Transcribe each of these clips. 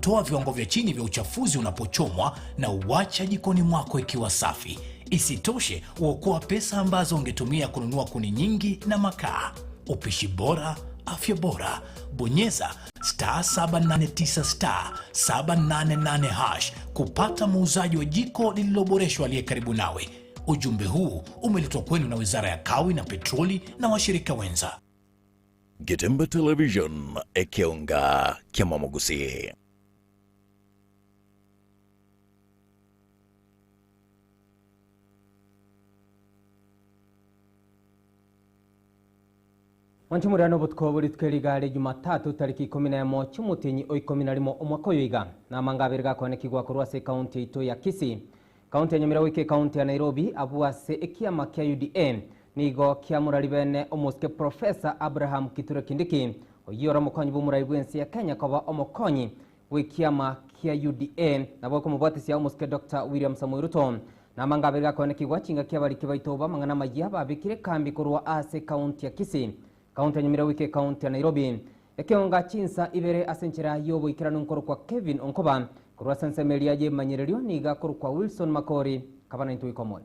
hutoa viwango vya chini vya uchafuzi unapochomwa na uacha jikoni mwako ikiwa safi. Isitoshe, huokoa pesa ambazo ungetumia kununua kuni nyingi na makaa. Upishi bora, afya bora. Bonyeza *789 *788# kupata muuzaji wa jiko lililoboreshwa aliye karibu nawe. Ujumbe huu umeletwa kwenu na Wizara ya Kawi na Petroli na washirika wenza. Getembe Television ekeonga kiamamogusi. Wanchumurano butko buri tweriga Jumatatu tariki 11 cy'umutinyi o 11 umwaka yoiga na mangabiri gakonekigwa ku Rwase county ito ya Kisii. County ya Nyamira wike county ya Nairobi abuase ekiama kya UDA nigo kya murari bene omuske Professor Abraham Kithure Kindiki oyora mukonyi bumurari bwensi ya Kenya koba omukonyi w'ikiama kya UDA nabo ko mubwatisi ya omuske Dr. William Samoei Ruto na mangabiri gakonekigwa kinga kya bari kibaitoba mangana majia babikire kambi kurwa ase county ya Kisii. County ya Nyamira wike county ya Nairobi ekionga chinsa ibere asenchera yobo ikiranu nkoro kwa Kevin Onkoba kurwa sensemelia je manyererio niga kuru kwa Wilson Makori kabana intu ikomoni.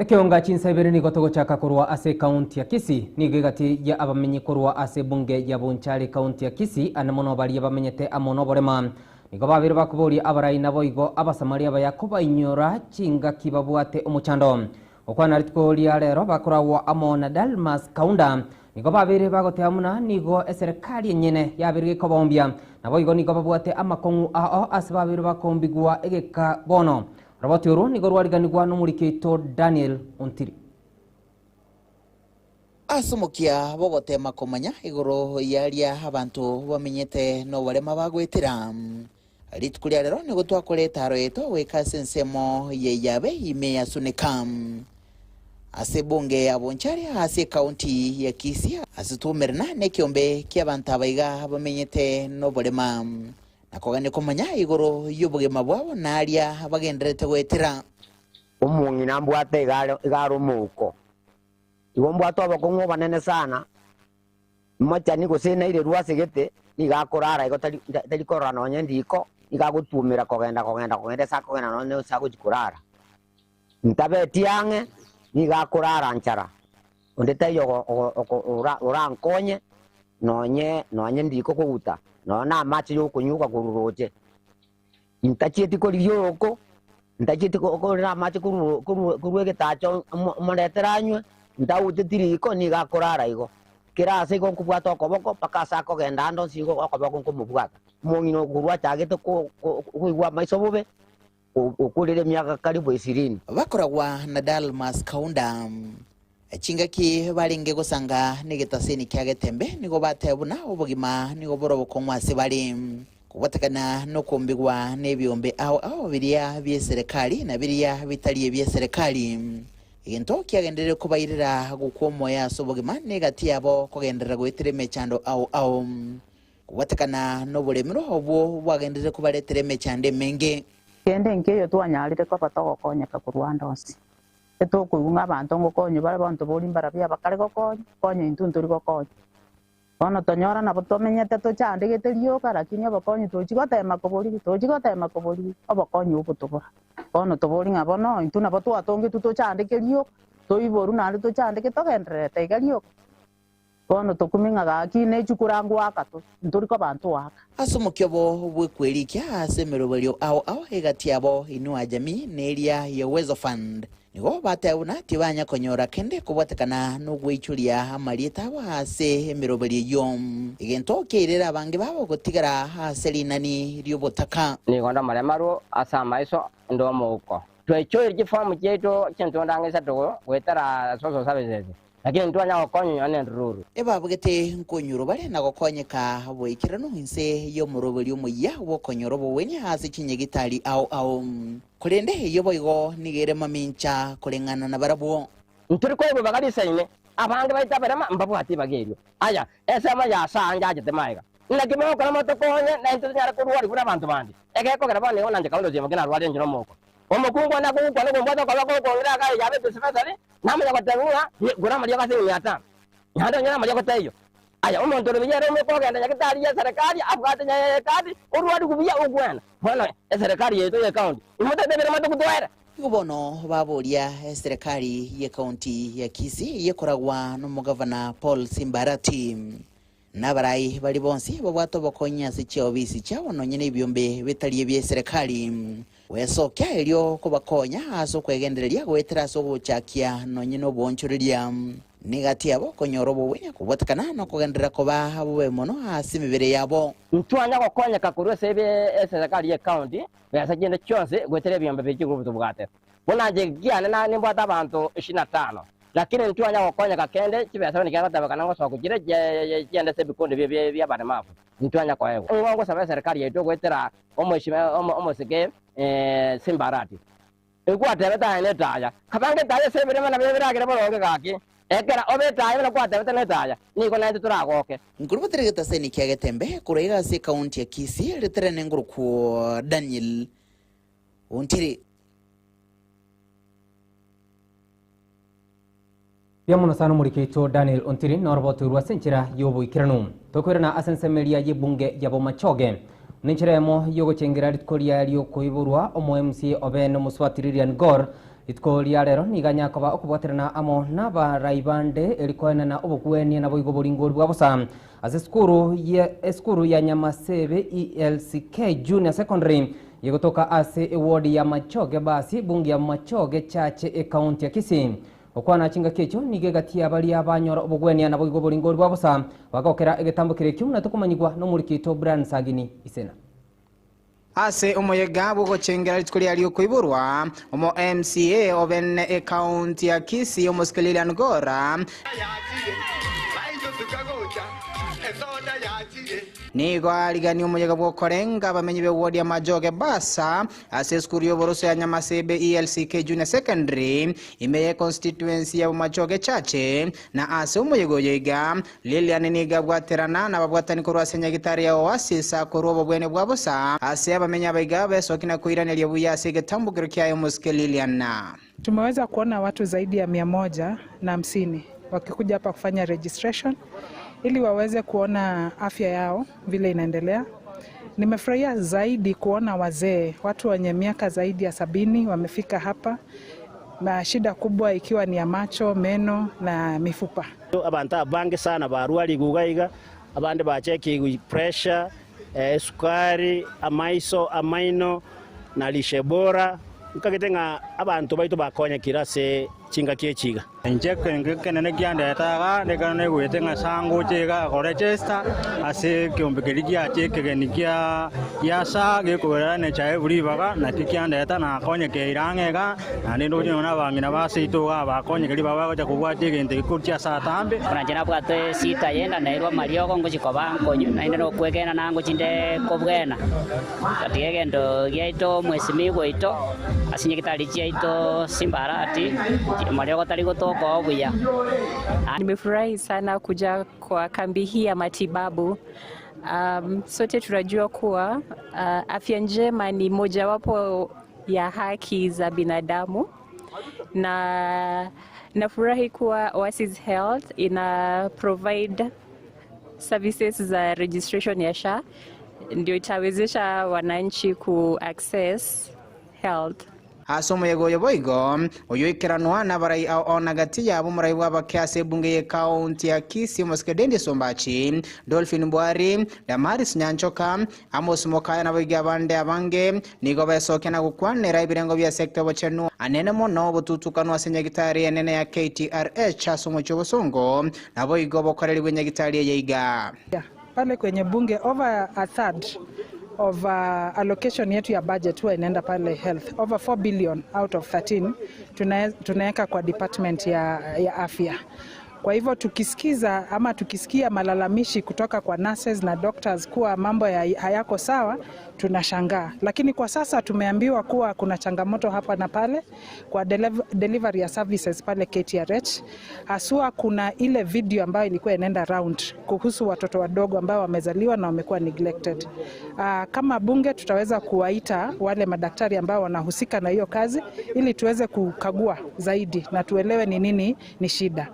Ekionga chinsa ibere ni gotogo chaka kurwa ase county ya Kisii nige gati ya abamenyi kurwa ase bunge ya Bonchari county ya Kisii anamono bali abamenyete amono borema nigo babiri bakuburi abarai nabo igo abasamaria bayakuba inyora chinga kibabwate omuchando okwana ritko lia rero bakurawa amona Dalmas Kaunda nigo babiri bagote amuna nigo eserikali nyene yabiri kobombia nabo igo nigo babwate amakongu ao ase babiri bakombigwa egeka bono Roboti uru nigo rwariganirwa n'umurikito Daniel Ontiri. Asumukia bogote makomanya igoro yaria abantu bamenyete no barema bagwetira. Ritkulia rero nigo twakoreta haroeto weka sensemo yeyabe ime yasunekam. Ase bunge ya Bonchari ase county ya Kisii asitumerna nekiombe ky'abantu abaiga bamenyete no barema. Nakogane komanya igoro yubuge mabwabo naria bagenderete gwetira umungi nambwate igaro muko igombwato abakongo banene sana macha niko sena ile Rwase gete nigakorara igo tari korana nonye ndiko igagutumira kogenda sakogena none sagujikurara ntabeti yange nigakorara nchara ondeta yogo ora nkonye nonye ndiko kuguta nona machi yo kunyuka kururoje intacheti ko ryoko intacheti ko na machi kuruwege tacho moneteranywe ndawutetiriko ni gakorara igo kirase ko kubwato koboko pakasa ko gendando sigo okoboko kumubwata mungino kurwa chagete ko kuigwa maisobobe ukulire myaka karibu 20 bakoragwa na Dalmas Kaunda Chingaki baringe gusanga nigetaseni kyagetembe nigo batebuna ubugima nigo boroboko mwase bari kubatakana no kumbigwa nebyombe aho biriya byeserikali na biriya bitaliye byeserikali igento kyagendere kubayirira gukomo ya sobugima negati yabo kugendera gwetire mechando aho kubatakana no bulemiro obwo bwagendere kubaletire mechande menge kende ngeyo twanyalire ko batogokonyeka ku Rwanda osi eto kuunga abantu ngokonyo bare bantu bolimbara bya bakare gokonyo intuntu rigokonyo ono tonyora na botomenyete to chandegete ryoka lakini abakonyo tochigotema kobori abakonyo ubutobora ono tobori ngabono intuna batu atonge tuto chandeke ryoka toiboru nali to chandeke togendrete igaryoka ono tokuminga gakine chukurangwa akato nturiko bantu waka asumukyobo bwekwerikia asemero balyo aho hegati yabo inua jamii neria ya Uwezo Fund nigo batebuna tibanya konyora kende kubwatekana no gwichulia amarieta ase emiroberi yom igento kirera bange babo gutigara aselinani ryobotaka nigonda maremaro asama iso ndomo uko twecho igifamu cyeto cyento ndangisa to wetara soso sabezeze lakini ntwanya okonyo ane ruru ebabugete nkonyuro bare nagokonyeka bwikirano hinse yo muroberi omuya wokonyoro boweni hasi kinyegitali au kurende yobo igo nigere mamincha kulengana na barabo nturi ko go bagari saine abandi baita berama mbabu ati bagerio aya ese ama ya sanja jete maiga na kimo kana moto konye na ntu nyara ko ruwari kuna bantu bandi eke ko kana bane ona nje kaundo zima kina ruwari njino moko omukungu na kuko na kumboto kwa ko ngira ka yabe tusifasari namwe yakatangura gura mali yakase nyata nyanda nyana mali yakatayo aya umuntu rubiyere umeko genda yakitari ya serikali afgate nya kadi uruwari kubiya ugwana bona serikali yeto ya county imuta debere mato kutwera bono baboria serikali ya kaunti ya Kisii yekoragwa n'umugavana Paul Simbarati nabarai bali bonsi babwato bokonya sichyo bisi chao nonyene ibyombe betaliye bye serikali wesokya elyo kubakonya aso kwegendereria gwetera aso guchakia nonyene obonchoreria nigati yabo konyorobo we kubatakana no kugendera koba abo mono asimibere yabo ntwanya gokonya kakuru sebe serikali ya county yasagenda cyose gwetera byombe by'igurubu tubwate bonaje giana na nimbata abantu 25 lakini ntwanya gokonya kakende kibesa ni kagata kana ngo so kugire genda sebe konde bya bana mafu ntwanya kwa yego ngo sabe serikali yeto gwetera omosige Simbarati ekwate beta ene taya kabange taya sebe mana bebera gere bolonge gaki ekera obeta ibona kwate beta ne taya niko na turagoke ngurubatereta seni kyagetembe kuraiga se kaunti ya Kisii reterene nguruku Daniel Ontiri Yamuno sano murikito Daniel Ontiri norbotu rwasenchira yobo ikiranu tokwirana asensemelia yebunge yabo machoge ninchiremo yogo chengera ritkolia lyo koiburwa omo MCA Oben Muswatiririan Gor itkolia rero niganya koba okubwaterana amo naba raibande elikoena na obukwenia na boigo boringori bwabosa eskuru ya Nyamasebe ELCK Junior Secondary yegotoka ase ward ya Machoge basi bungi ya Machoge chache county ya Kisii okwana chinga kecho nigegati abali abanyora obugwenia na boigo boringori bwabosa bagokera egetambukire kimu na tukumanyigwa no murikito Brian Sagini isena ase omoyega bugo chengera litkolia lyo koiburwa omo MCA Oben county ya Kisii omoskelilan Gora nigo aligani omoyega bwo korenga bamenyi be ward ya Machoge basa ase skuru yo boroso ya Nyamasebe ELCK Junior Secondary imeye constituency ya Machoge chache na ase omoyego yega Lilian niga bwaterana na babwatani ko rwasenya gitari ya Oasis akoro bwene bwabosa ase abamenya baiga besokina kuirana lyo buyase getambugiro kya Muske Lilian. Tumeweza kuona watu zaidi ya 150 wakikuja hapa kufanya registration ili waweze kuona afya yao vile inaendelea. Nimefurahia zaidi kuona wazee, watu wenye miaka zaidi ya 70 wamefika hapa na shida kubwa ikiwa ni ya macho, meno na mifupa. Abantu bange sana barwali gugaiga abandi bacheki pressure, sukari, amaiso, amaino na lishe bora ukagitenga abantu baitu bakonya kirase chinga kiechiga injeke ngekene gyandetaga nekane gwetenga sango chega register ase kyombekeligia chekegenigia yasa gekorane chae bulibaga na tikyandeta na konye keirangega ane ndoje na bangina basito bakonye keli baba bacha kubwate gente kurtia satambe branjena bwate sita yenda na irwa mariogo ngochikoba nkonyu na inde no kwegena nango chinde kobwena katige ndo gyaito mwesimigo ito asinye kitali chaito Simbarati mariogo tali gotoko obuya. Nimefurahi sana kuja kwa kambi hii ya matibabu. Sote tunajua kuwa afya njema ni mojawapo ya haki za binadamu, na nafurahi kuwa Oasis Health ina provide services za registration ya SHA, ndio itawezesha wananchi ku access health. asomo yego yoboigo oyoikeranwa na barai onagati yabo murai w'abakyase bunge ye county ya Kisii Moskedendi Sombachi Dolphin Mbwari Damaris Nyanchoka Amos Mokaya na biga bande abange nigo besokena gukwanira ibirengo bya sector bochenu anene mono bututukanwa senyagitari enene ya KTRH asomo chobosongo nabo igo bokoreri bwenyagitari yeiga pale kwenye bunge over a third of allocation yetu ya budget huwa inaenda pale health, over 4 billion out of 13 tunaweka kwa department ya afya. Kwa hivyo tukisikia malalamishi kutoka kwa nurses na doctors kuwa mambo hayako sawa, tunashangaa. Lakini kwa sasa tumeambiwa kuwa kuna changamoto hapa na pale kwa delivery ya services pale KTRH. Haswa kuna ile video ambayo ilikuwa inaenda round kuhusu watoto wadogo ambao wamezaliwa na wamekuwa neglected. Kama bunge tutaweza kuwaita wale madaktari ambao wanahusika na hiyo kazi ili tuweze kukagua zaidi na tuelewe ni nini ni shida.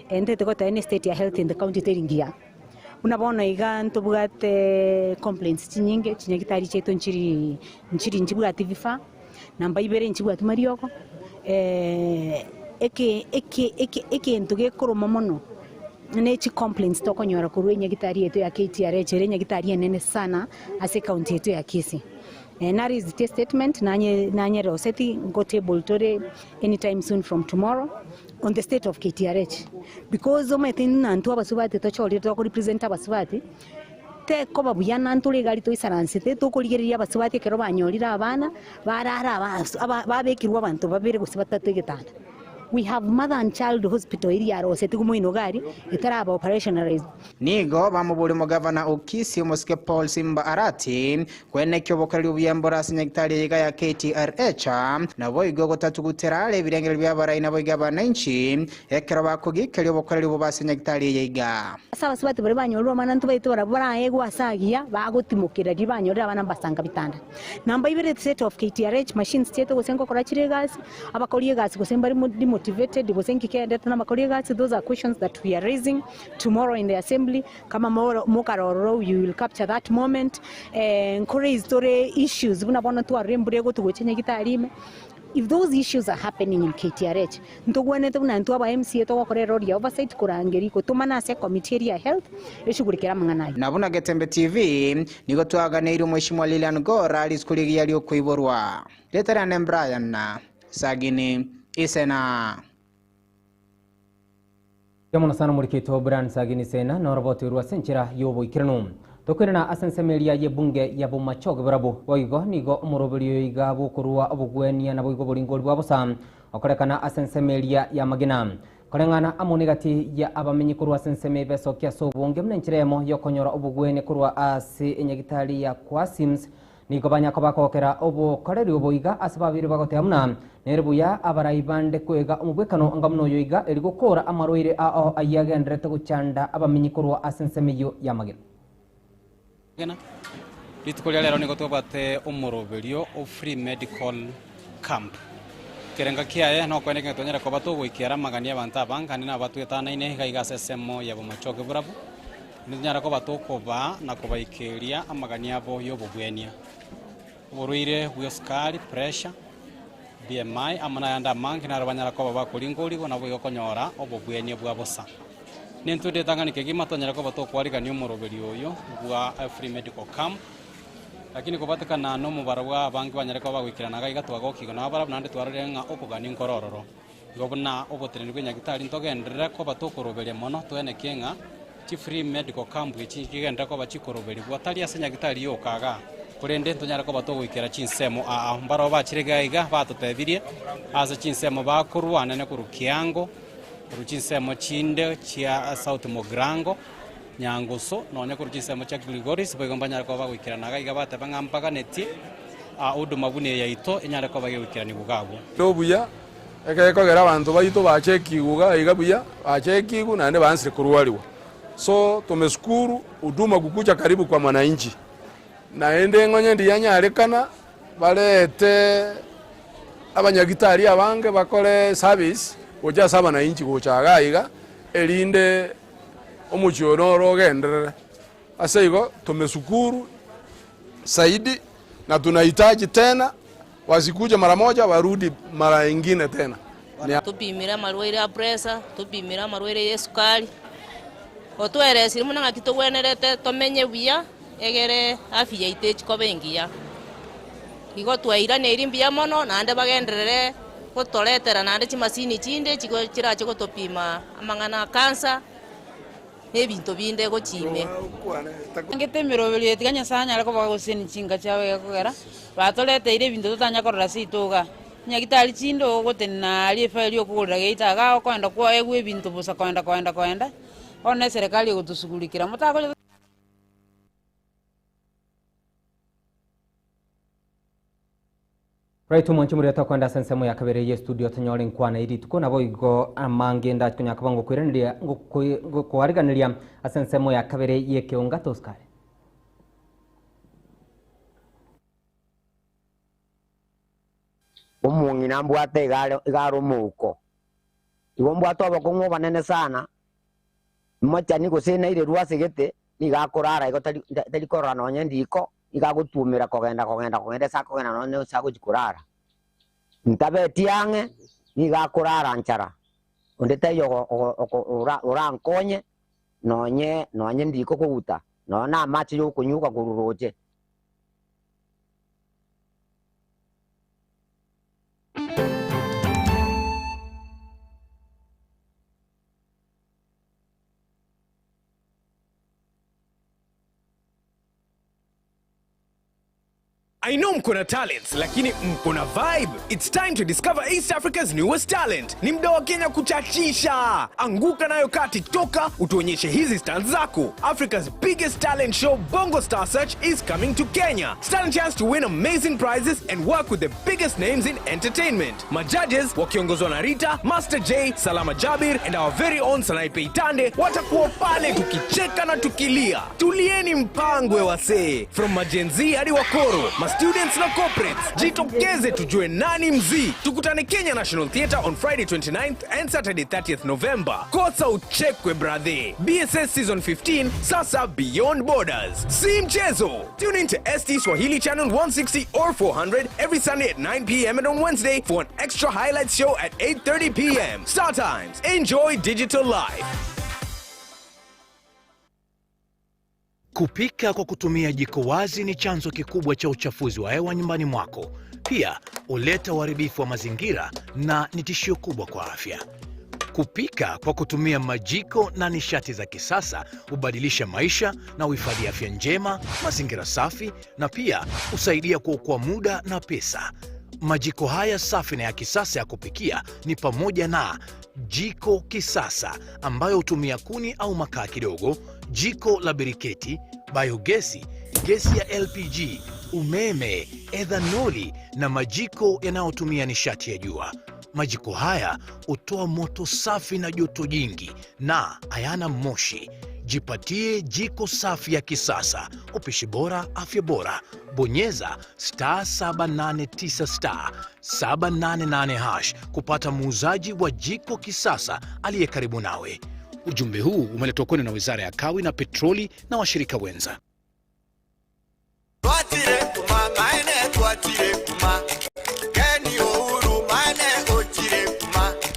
Ende tukota any state ya health in the county teringia. Unabona iga ntubugate complaints chinyinge chinyagitari cheto nchiri nchibugate vifa namba ibere nchibugate marioko eke ntuge koroma mono nechi complaints tokonyora kurwe nyagitari yetu ya KTRH nyagitari nene sana ase county yetu ya Kisii. That is the statement nanye roseti go table today anytime soon from tomorrow on the state of KTRH, because ometin nantu abasubati tochori to represent abasubati te ko babuya nantu legali to isaransite to kuligeria abasubati kero banyorira abana barara babekirwa abantu babere gusibata gitanda. We have mother and child hospital area roseti kumuino gari itaraba operationalized. Nigo bamubuli mu governor Okisi Muske Paul Simba Arati kwene kyobokali ubuyambora sinyagitari yiga ya KTRH na boigo gotatu guterale birengere by'abarai na boiga bananchi ekero bakugikali obokali ubasinyagitari yiga. Saba subati bari banyorwa manantu baito barabara yego asagia bagotimukira dibanyorira abana basanga bitanda. Namba ibere state of KTRH machines teto gosengo korachire gas abakoliye gas gosemba motivated those are questions that we are raising tomorrow in the assembly. Kama mokaroro, you will capture that moment and encourage story issues. If those issues are happening in KTRH, ntogwene to nantu aba MCA to wakorero ria oversight kurangeri ko tumana se committee ya health eshugurikira mangana. Nabuna Getembe TV nigo twaganira Mheshimiwa Lilian Gora alisikuligia lyo kuiborwa. Letera na Brian na Sagini Isena. Yamuno sana murikito Brian Sagini Isena na roboti ruwa senchira yobo ikirano. Tokwena asensemelia ye bunge ya Bomachoge barabo boigo nigo umurobelio iga bukurua obugwenia na boigo boringoli bwabosa okorekana asensemelia ya magina korengana amonegati ya abamenyi kurwa asenseme beso kya sobonge mnenchiremo yokonyora obugwene kurwa asi enyagitali ya Kwasims nigo banyako bakokera obo koreri oboiga asibabiri bagote amuna nerbuya abarayibande kwega umubwekano ngamno yoiga erigokora amaroire ao ayagendrete guchanda abamenyi kurwa asensemeyo ya magina. Ritukolia lero niko tobate umurobelio o free medical camp kerenga kiaye no kweneke tonyera ko bato goikiara magania banta banka ni na batu etana ine gaiga sesemo ya Bomachoge burabu ninyara ko bato ko ba na ko baikeria amagania bo yo bugwenia uruire buyosukari pressure BMI amana yanda manki na rabanyara ko baba kulingoli na bo konyora obugwenia bwa bosa nintude tanganike gimatonyera ko bato kwariga ni umurobelio yo bwa free medical camp lakini kubatikana no mubarwa bangi banyere ko bagwikirana gaiga twagokigo na bara nande twararenga okugani nkorororo gobna obotreni bw'enyagitari ntogendere ko batokoroberia mono twene kenga chi free medical camp kigenda ko bachikoroberia bwatari asenyagitari yokaga kurende ntonyara ko batogwikira chinsemo mbaro bachire gaiga batotebirie aza chinsemo bakurwana ne kurukiango ruchinsemo chinde chia South Mogrango Nyanguso nonya kurujisemo cha Grigoris bogombanya ko bagwikirana gaiga batebanga mpaka neti uduma bune yaito enyara ko bagwikirana bugabo dobuya ekeko gera abantu bayito bacheki guga igabuya bacheki gu nande bansire kuruwaliwa so tumeshukuru uduma kukucha karibu kwa mwananchi naende ngonye ndiyanyarekana balete abanyagitari abange bakore service oja saba na inchi gochaga iga elinde omuchionoro gendere asaigo tumeshukuru saidi na tunahitaji tena wasikuja mara moja warudi mara nyingine tena tupimira marwaire ya pressure tupimira marwaire ya sukari otweresi muna ngakitogwenerete tomenye buya egere afya itechi ko bengiya igo twaira ne irimbia mono nande bagenderere gotoretera nande chimasini chinde chigo kirache gotopima amangana cancer ebinto binde gochime ngete mirobeli etiganya sanya ariko bagoseni chinga chawe yakogera batolete ire bintu tutanya korora situga nyagitari chindo gotena alifa lyo kugura geita ga kwenda kwa egwe bintu busa kwenda ona serikali gutusugulikira mutako. Right umonchi muri atakwenda sensemo ya kabere ye studio tanyore nkwana iri tukona boigo amangenda kunya kabango kwiranira kuhariganiria asensemo ya kabere ye keonga toskare. Umungi nambwate igaro muko igo mbwato abakongo banene sana mmoja niko sena ile ruase gete nigakurara igo tari korana onye ndiko igagutumira kogenda sa kogenda none sa gukurara ntabe tiange nigakurara nchara ondete yo ora nkonye nonye ndiko kuguta nona amachi yo kunyuka kururoje. I know mkona talents, lakini mkona vibe. It's time to discover East Africa's newest talent. Ni mda wa Kenya kuchachisha. Anguka nayo kati toka, utuonyeshe hizi stands zako. Africa's biggest talent show, Bongo Star Search, is coming to Kenya. Stand a chance to win amazing prizes and work with the biggest names in entertainment. Majudges, wakiongozwa na Rita, Master J, Salama Jabir, and our very own Sanaipe Itande, watakuwa pale tukicheka na tukilia. Tulieni mpangwe wasee. From majenzi hadi wakoro, students na corporates, jitokeze tujue nani mzii. Tukutane Kenya National Theatre on Friday 29th and Saturday 30th November. Kosa uchekwe brother. BSS Season 15, sasa beyond borders. Si mchezo. Tune in to ST Swahili Channel 160 or 400 every Sunday at 9 p.m. and on Wednesday for an extra highlights show at 8:30 p.m. Star Times. Enjoy digital life. Kupika kwa kutumia jiko wazi ni chanzo kikubwa cha uchafuzi wa hewa nyumbani mwako. Pia huleta uharibifu wa mazingira na ni tishio kubwa kwa afya. Kupika kwa kutumia majiko na nishati za kisasa hubadilisha maisha na uhifadhi afya njema, mazingira safi na pia husaidia kuokoa muda na pesa. Majiko haya safi na ya kisasa ya kupikia ni pamoja na jiko kisasa ambayo hutumia kuni au makaa kidogo, jiko la biriketi, biogesi, gesi ya LPG, umeme, ethanoli na majiko yanayotumia nishati ya jua. Majiko haya hutoa moto safi na joto jingi na hayana moshi. Jipatie jiko safi ya kisasa. Upishi bora, afya bora. Bonyeza *789 *788# kupata muuzaji wa jiko kisasa aliye karibu nawe. Ujumbe huu umeletwa kwenu na Wizara ya Kawi na Petroli na washirika wenza.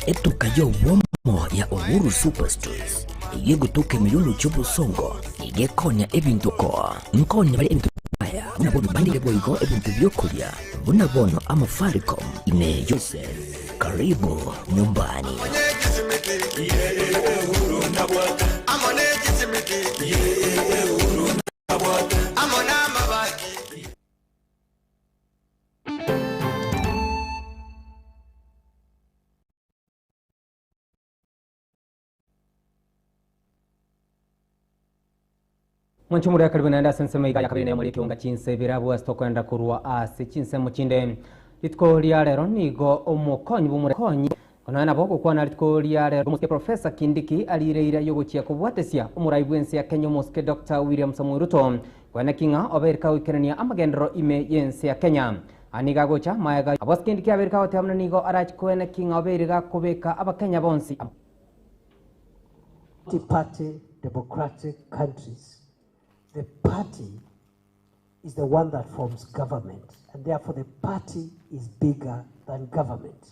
Etukayo womo ya Uhuru Superstores igiye gutuka milulu cy'ubusongo igiye konya ebintu ko nkonya bali ebintu baya unabona bandile boyiko ebintu byokulya unabona amafaricom ine Joseph karibu nyumbani. Mwanchumuri ya karibu naenda sensema ya kabiri na mwelekeo nga chinse birabu asitokwenda kurua ase chinse muchinde litko lya rero nigo omukonyi bumurekonyi konaena boko kwana litko lya rero muske Professor Kindiki alireira yogochia kubwatesia umuraibwensi ya Kenya muske Dr. William Samoei Ruto kwana kinga oberka ukerania amagendero ime yensi ya Kenya aniga gocha maega abos Kindiki aberka otamna nigo arach kwana kinga oberga kubeka abakenya bonsi multi-party democratic countries. The party is the one that forms government, and therefore the party is bigger than government.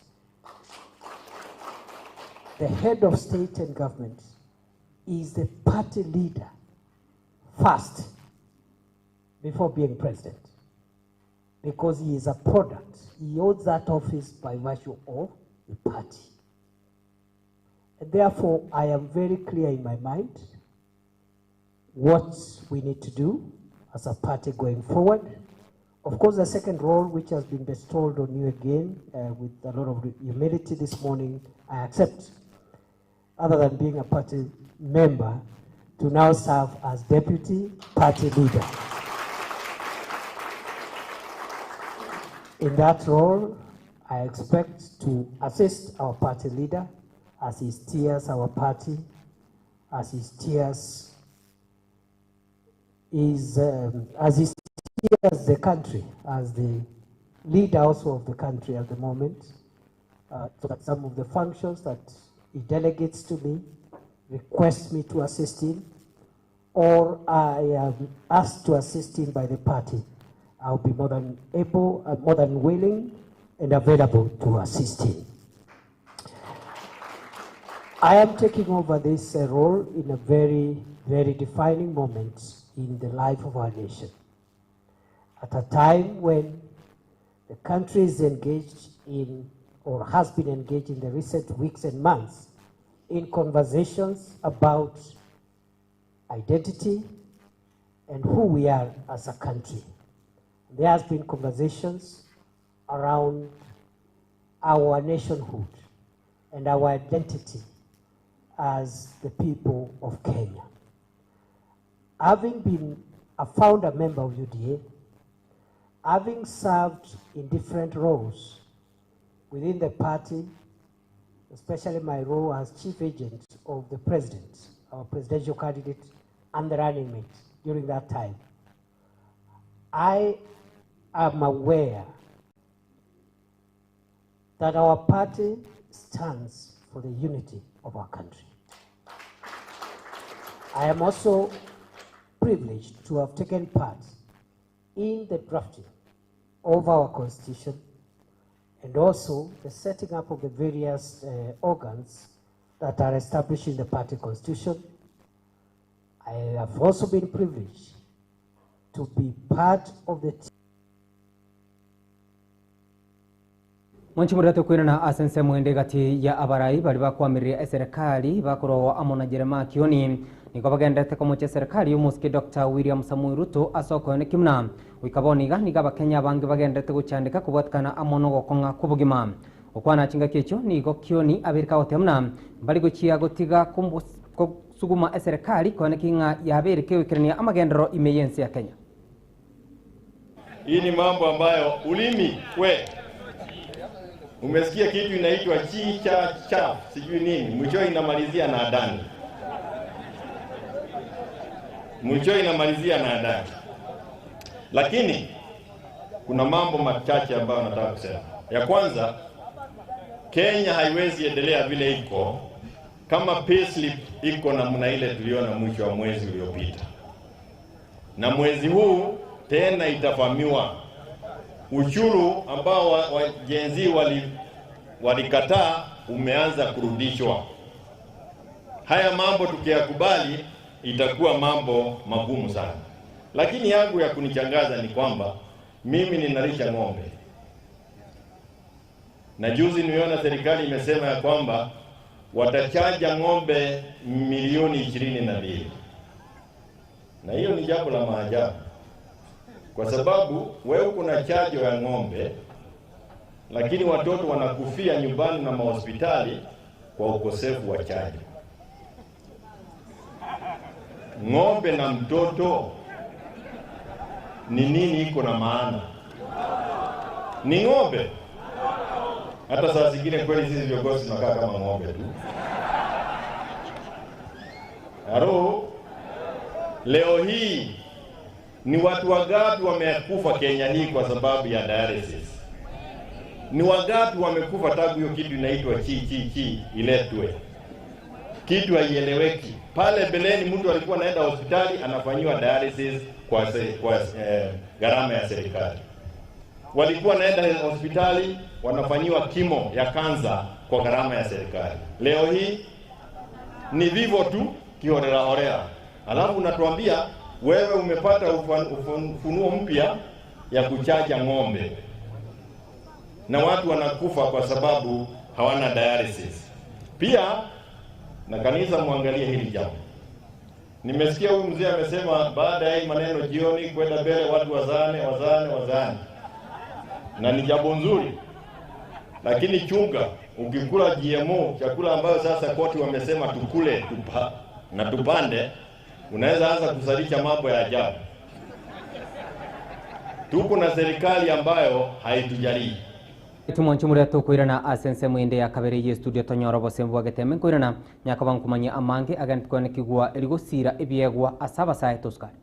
The head of state and government is the party leader first before being president, because he is a product. He holds that office by virtue of the party. And therefore, I am very clear in my mind what we need to do as a party going forward Of course, the second role, which has been bestowed on you again with a lot of humility this morning, I accept, other than being a party member, to now serve as deputy party leader. In that role, I expect to assist our party leader as he steers our party, as he steers the country, as the leader also of the country at the moment, so that some of the functions that he delegates to me, requests me to assist him, or I am asked to assist him by the party, I'll be more than able, more than willing and available to assist him. I am taking over this role in a very, very defining moment in the life of our nation. At a time when the country is engaged in, or has been engaged in the recent weeks and months, in conversations about identity and who we are as a country. There has been conversations around our nationhood and our identity as the people of Kenya. Having been a founder member of UDA, having served in different roles within the party, especially my role as chief agent of the president, our presidential candidate, and the running mate during that time, I am aware that our party stands for the unity of our country. I am also privileged to have taken part in the drafting of our constitution and also the setting up of the various organs that are established in the party constitution. I have also been privileged to be part of the team. Mwanchi murate kwirana asense mwende gati ya abarai bali bakwamiria serikali bakorowa amona Jeremiah Kioni niko bagendete ko muche serikali umuski Dr. William Samoei Ruto asoko ne kimna wikaboniga niga bakenya bangi bagendete guchandika kubatkana amono gokonga kubugima okwana chinga kecho nigo Kioni abirika otemna bali guchia gotiga suguma serikali kone kinga yabirike wikirania amagendero imeyensi ya Kenya. Hii ni mambo ambayo ulimi umesikia kitu inaitwa cha sijui nini, mwisho inamalizia na adani. Lakini kuna mambo machache ambayo nataka kusema. Ya kwanza, Kenya haiwezi endelea vile iko kama payslip iko namna ile tuliona mwisho wa mwezi uliopita. Na mwezi huu tena itafamiwa ushuru ambao wajenzi walikataa umeanza kurudishwa. Haya mambo tukiyakubali itakuwa mambo magumu sana. Lakini yangu ya kunichangaza ni kwamba mimi ninalisha ng'ombe. Na juzi nimeona serikali imesema ya kwamba watachaja ng'ombe milioni 22. Na hiyo ni jambo la maajabu. Kwa sababu wewe kuna chajo ya ng'ombe, lakini watoto wanakufia nyumbani na mahospitali kwa ukosefu wa chajo. Ng'ombe na mtoto ni nini iko na maana? Ni ng'ombe. Hata saa zingine kweli sisi viongozi tunakaa kama ng'ombe tu. Leo hii ni watu wangapi wamekufa Kenya hii kwa sababu ya dialysis? Ni wangapi wamekufa tangu hiyo kitu inaitwa chi iletwe? Kitu haieleweki. Pale beleni mtu alikuwa anaenda hospitali anafanyiwa dialysis kwa gharama ya serikali. Walikuwa naenda hospitali wanafanyiwa kimo ya kansa kwa gharama ya serikali. Leo hii ni vivo tu kiholela. Alafu unatuambia wewe umepata ufunuo mpya ya kuchaja ng'ombe. Na watu wanakufa kwa sababu hawana dialysis. Pia na kanisa muangalie hili jambo. Nimesikia huyu mzee amesema baada ya hii maneno jioni kwenda mbele watu wazane. Na ni jambo nzuri. Lakini chunga, ukikula GMO, chakula ambayo sasa koti wamesema tukule na tupande, unaweza anza kuzalisha mambo ya ajabu. Tuko na serikali ambayo haitujali. Tumonchi mureto kuirana asense mwende ya kabere ye studio tonyoro bosembu ageteme kuirana nyakabangu kumanya amange agent kone kigwa eligo sira ebiegwa asaba sae toskari.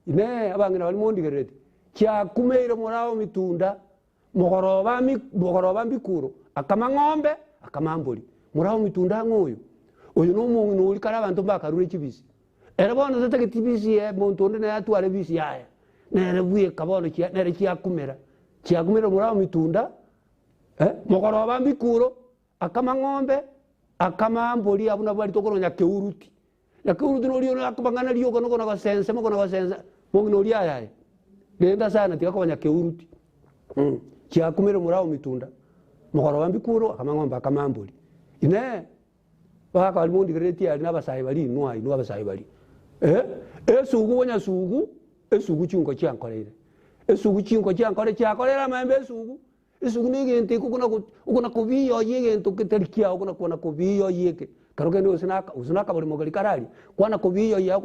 Ine abangina bali mondi gerete kya kumeire morao mitunda mogoroba mbikuro akama ng'ombe akama mboli morao mitunda ngoyo oyo no mungu uri kara abantu bakarure kibisi era bona zata kitibisi muntu onde na atware bisi yaya nere buye kabono kya nere kya kumera morao mitunda mogoroba mbikuro akama ng'ombe akama mboli abuna bali tokoronya keuruti na keuruti no liyo akabangana liyo kono kono sense mo kono sense mungu no liya lenda sana tikakobanya keuruti kya kumera morao mitunda mogoroba mbikuro akama ng'ombe akama mboli ine baka alimundi greti ya n'abasayi bali inwa abasayi bali esugu bonya sugu esugu cyungo cyankorere esugu cyungo cyankorere cyakorera mambe esugu n'igente ukuna kubiyo yigente ukitarikia ukuna kuona kubiyo yike karoke ndo usinaka bali mogari karali kwana kubiyo ya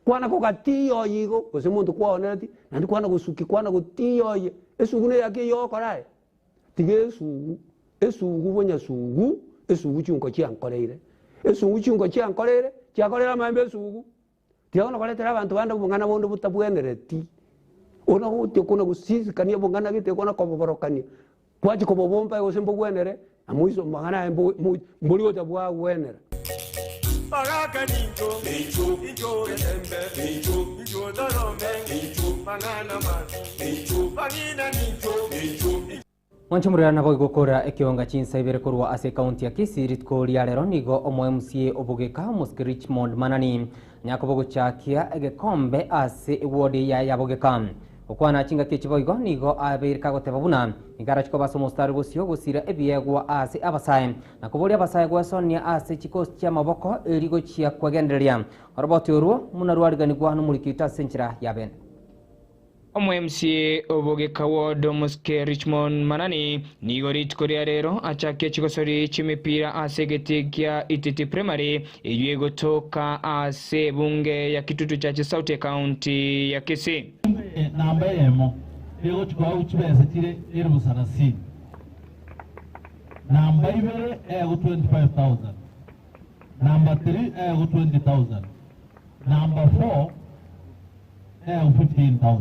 kwana kokatiyo yigo osimuntu kwaonerati nandi kwana gusuki kwana gutiyo ye esugu ne yake yo korae tige esugu bonya sugu esugu cyungo cyankorere esugu cyungo cyankorere cyakorera mambe esugu tiona koletera abantu banda bungana bondo butabwenereti ona hote kuna gusisi kania bungana gite kuna koborokania kwaji kobobomba yose mbogwenere amuizo magana mboli ota bwa wenera Bagaka ninjo injo darome banana man bagina ninjo Mwancho murana boy gukora ekionga chinsa ibere korwa ase county ya Kisii ritko liarero nigo omo MCA obogeka Muski Richmond Manani nyakobogo chakia egekombe ase wodi ya yabogeka okwana chinga kichiboigo nigo abirka goteba buna igarachiko baso mustari gusio gusira ebiegwa ase abasaye nakobori abasaye gwasonia ase chikosi cha maboko erigo chia kwagenderia roboti oruo munarwariganigwa no mulikita senchira yaben Omo MCA obogeka ward Muski Richmond Manani nigo ritkoria rero achake chikosori chimipira ase getekia Ititi Primary eyego toka ase bunge ya Kitutu cha Sauti County ya Kisii namba yemo yego chikwa uchibese tire ero sarasi namba ibere ego 25,000 namba 3 ego 20,000 namba 4 ego 15,000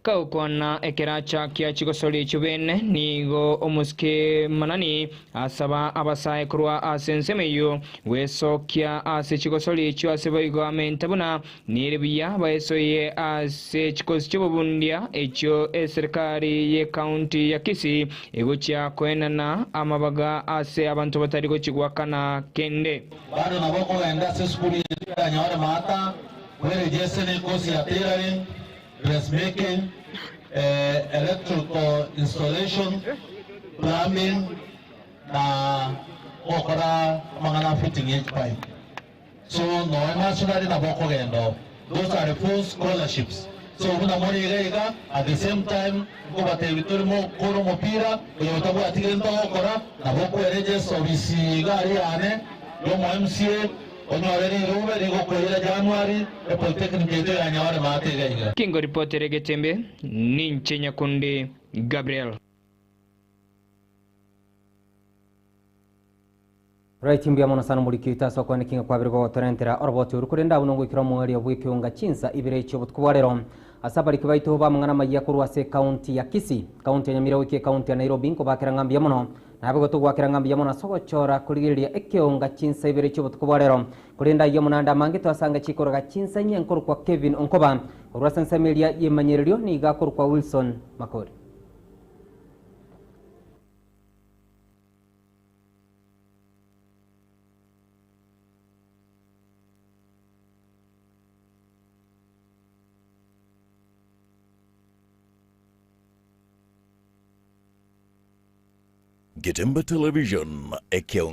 kaukwana ekeracha kia chigosoli chubene nigo omuske Manani asaba abasaye kurwa asensemeyo wesokia ase chigosoli chwa seboigo amentabuna niribiya baesoye ase chikosi chobundia echo serikali ye county ya Kisii egocha kwenana amabaga ase abantu batarigo chigwakana kende bado naboko enda se skuli ya nyawara mata wele jesene kosi ya tailoring, dressmaking, electrical installation, plumbing, na okora mangana fitting edge pipe. So no nationally na boko gendo. Those are the full scholarships. So una moni gaiga at the same time ko bate vitor mo koro mo pira yo tabu atigento okora na boko ereje service gari ane yo mo MCA Kingo reporter Getembe Ninche Nyakundi Gabriel. Right mbia mona sana mulikita so kwa nikinga kwa birgo torentera oroboti urukurenda unongo ikromo ari obwikionga chinsa ibire cyo butkubarero asabari kibaito ba mangana magia kurwa se county ya Kisii county ya Nyamira wiki county ya Nairobi ngo bakira ngambia mono nabe to gwakira ngambia mono so gochora kurigiria ekionga chinsa ibire cyo butkubarero kurinda yo munanda mange to asanga chikoroga chinsa nyenkoro kwa Kevin Onkoba urwa sensemelia yemanyererio ni gakoro kwa Wilson Makori. Getemba Television, Ekeong